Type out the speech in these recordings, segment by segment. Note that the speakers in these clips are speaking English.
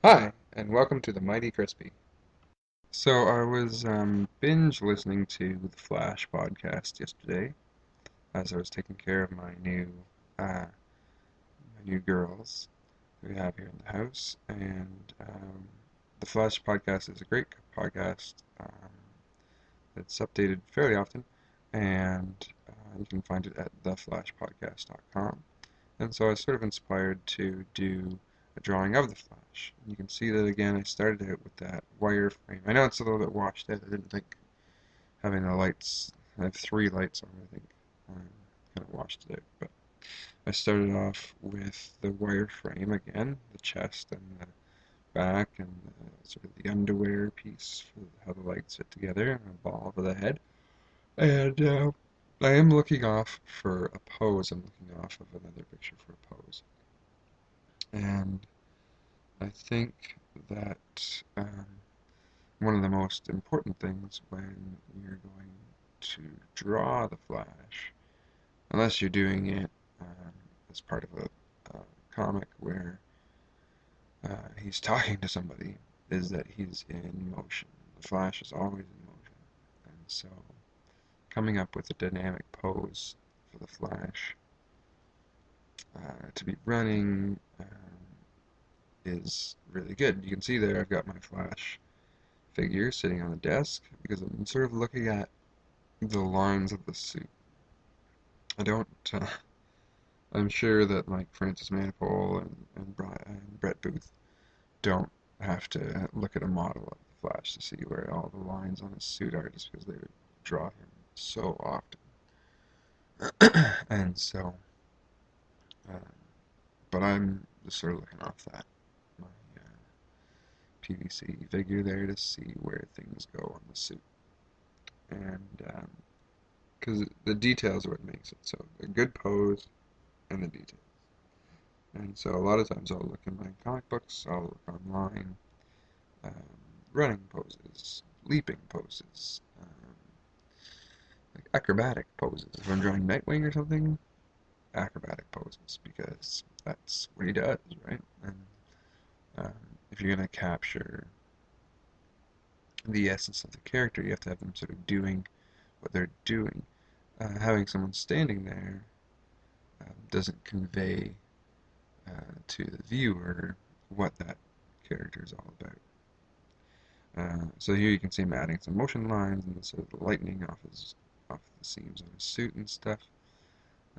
Hi, and welcome to the Mighty Crispy. So I was binge listening to the Flash podcast yesterday as I was taking care of my new girls who we have here in the house, and the Flash podcast is a great podcast. It's updated fairly often, and you can find it at theflashpodcast.com. And so I was sort of inspired to do a drawing of the Flash. And you can see that again, I started out with that wireframe. I know it's a little bit washed out. I didn't think having the lights, I have three lights on, I think, kind of washed it out. But I started off with the wireframe again, the chest and the back and sort of the underwear piece for how the legs fit together, and a ball for the head. And I am looking off for a pose. I'm looking off of another picture for a pose. And I think that one of the most important things when you're going to draw the Flash, unless you're doing it as part of a comic where he's talking to somebody, is that he's in motion. The Flash is always in motion. And so coming up with a dynamic pose for the Flash to be running is really good. You can see there I've got my Flash figure sitting on the desk because I'm sort of looking at the lines of the suit. I don't. I'm sure that like Francis Manapul and Brett Booth don't have to look at a model of the Flash to see where all the lines on his suit are, just because they would draw him so often. And so, uh, but I'm just sort of looking off that my PVC figure there to see where things go on the suit, and because the details are what makes it. So a good pose and the details. And so a lot of times I'll look in my comic books, I'll look online, um, running poses, leaping poses, like acrobatic poses. If I'm drawing Nightwing or something, acrobatic poses, because that's what he does, right? And um, if you're going to capture the essence of the character, you have to have them sort of doing what they're doing. Having someone standing there doesn't convey to the viewer what that character is all about. So here you can see him adding some motion lines and sort of the lightning off the seams on his suit and stuff.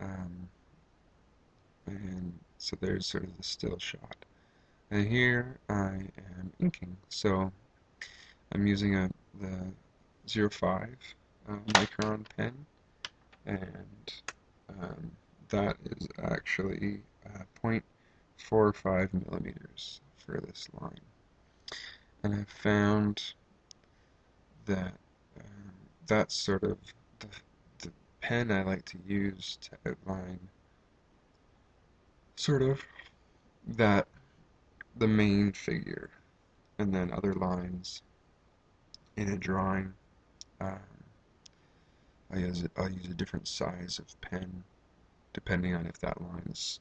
Um, and so there's sort of the still shot. And here I am inking. So I'm using the 05 micron pen, and um, that is actually 0.45 millimeters for this line. And I found that um, that's sort of the, the pen I like to use to outline sort of that the main figure, and then other lines in a drawing. Um, I'll use a different size of pen depending on if that line is,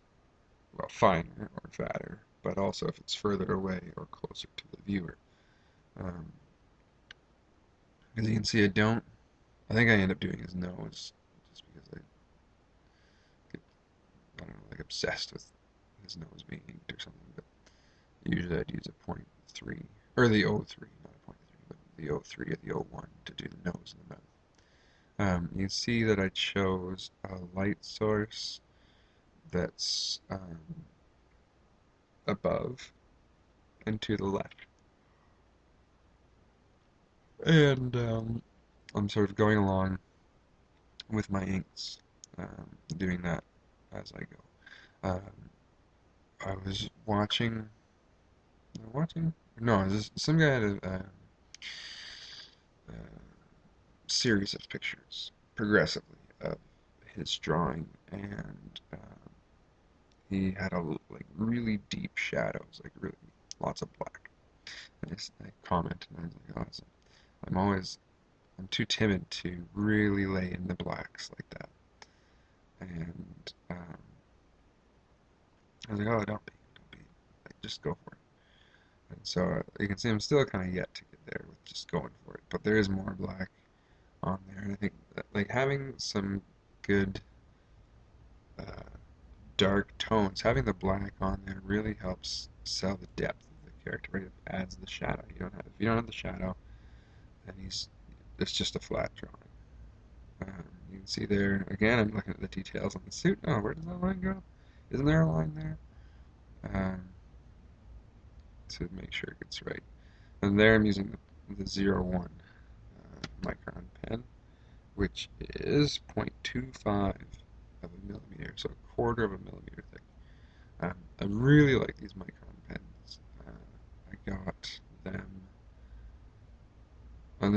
well, finer or fatter, but also if it's further away or closer to the viewer. Um, as you can see, I think I end up doing his nose just because I get, I don't know, like obsessed with his nose being inked or something, but usually I'd use a point 0.3, or the 0.3, not a point 0.3, but the 0.3 or the 0.1 to do the nose and the mouth. You can see that I chose a light source that's above and to the left. And I'm sort of going along with my inks, doing that as I go. I was watching? No, some guy had a series of pictures progressively of his drawing, and he had like really deep shadows, like really lots of black. And I commented, and I was like, oh, I'm too timid to really lay in the blacks like that. And I was like, oh, don't be, like, just go for it. And so you can see I'm still kind of yet to get there with just going for it. But there is more black on there, and I think that, like having some good uh, dark tones, having the black on there really helps sell the depth of the character. Right? It adds the shadow. If you don't have the shadow, then it's just a flat drawing. You can see there again. I'm looking at the details on the suit. Oh, where does that line go? Isn't there a line there? Um, to make sure it gets right. And there I'm using the 01 micron pen, which is 0.25 of a millimeter, so a quarter of a millimeter thick. I really like these micron pens. I got them. And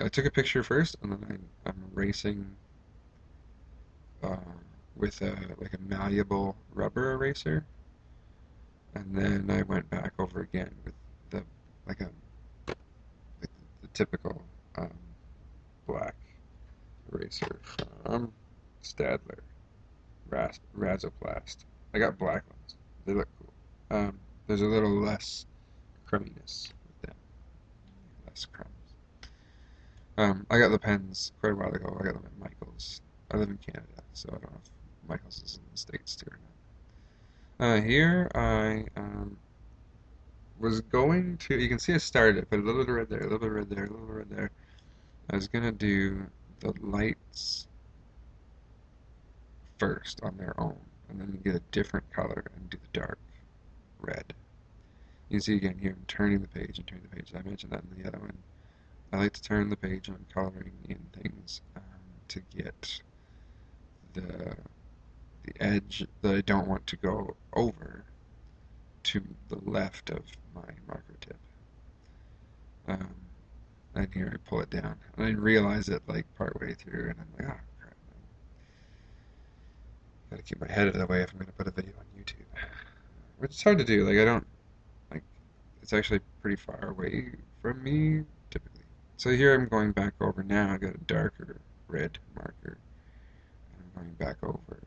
I took a picture first, and then I'm erasing uh, with like a malleable rubber eraser, and then I went back over again with the like a like the typical um, black eraser from Stadler, Razoplast. I got black ones. They look cool. There's a little less crumminess with them, less crumbs. I got the pens quite a while ago. I got them at Michael's. I live in Canada, so I don't know if Michael's is in the States too or not. Here I was going to. You can see I started it. Put a little bit of red there, a little bit of red there, a little bit of red there. I was gonna do the lights first on their own, and then get a different color and do the dark red. You can see again here I'm turning the page and turning the page. I mentioned that in the other one. I like to turn the page when I'm coloring in things to get the the edge that I don't want to go over to the left of my marker tip. Um, and here I pull it down. And I realize it like part way through, and I'm like, oh crap, gotta keep my head out of the way if I'm gonna put a video on YouTube. Which is hard to do. Like I don't like. It's actually pretty far away from me typically. So here I'm going back over now. I got a darker red marker, and I'm going back over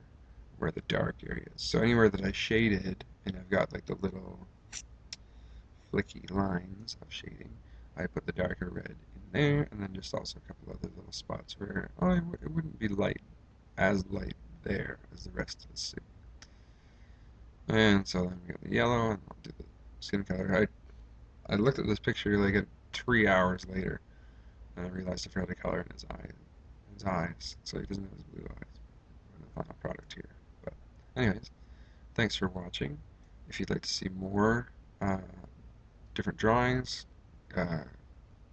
where the dark area is. So anywhere that I shaded, and I've got like the little flicky lines of shading, I put the darker red in there, and then just also a couple other little spots where it wouldn't be as light there as the rest of the suit. And so then we got the yellow, and I'll do the skin color. I looked at this picture like 3 hours later, and I realized I forgot to color in his eyes, so he doesn't have his blue eyes. The final product here. But anyways, thanks for watching. If you'd like to see more uh, different drawings, uh,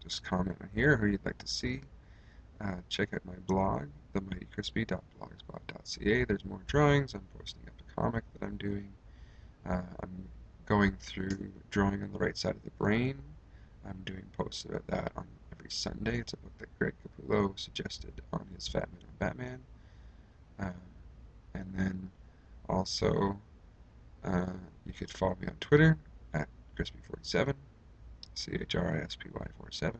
just comment on here who you'd like to see. Check out my blog, themightychrispy.blogspot.ca. There's more drawings. I'm posting up a comic that I'm doing. I'm going through drawing on the right side of the brain. I'm doing posts about that on every Sunday. It's a book that Greg Capullo suggested on his Fat Man on Batman. And then also, you could follow me on Twitter at Crispy47, CHRISPY47.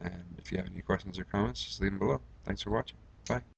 And if you have any questions or comments, just leave them below. Thanks for watching. Bye.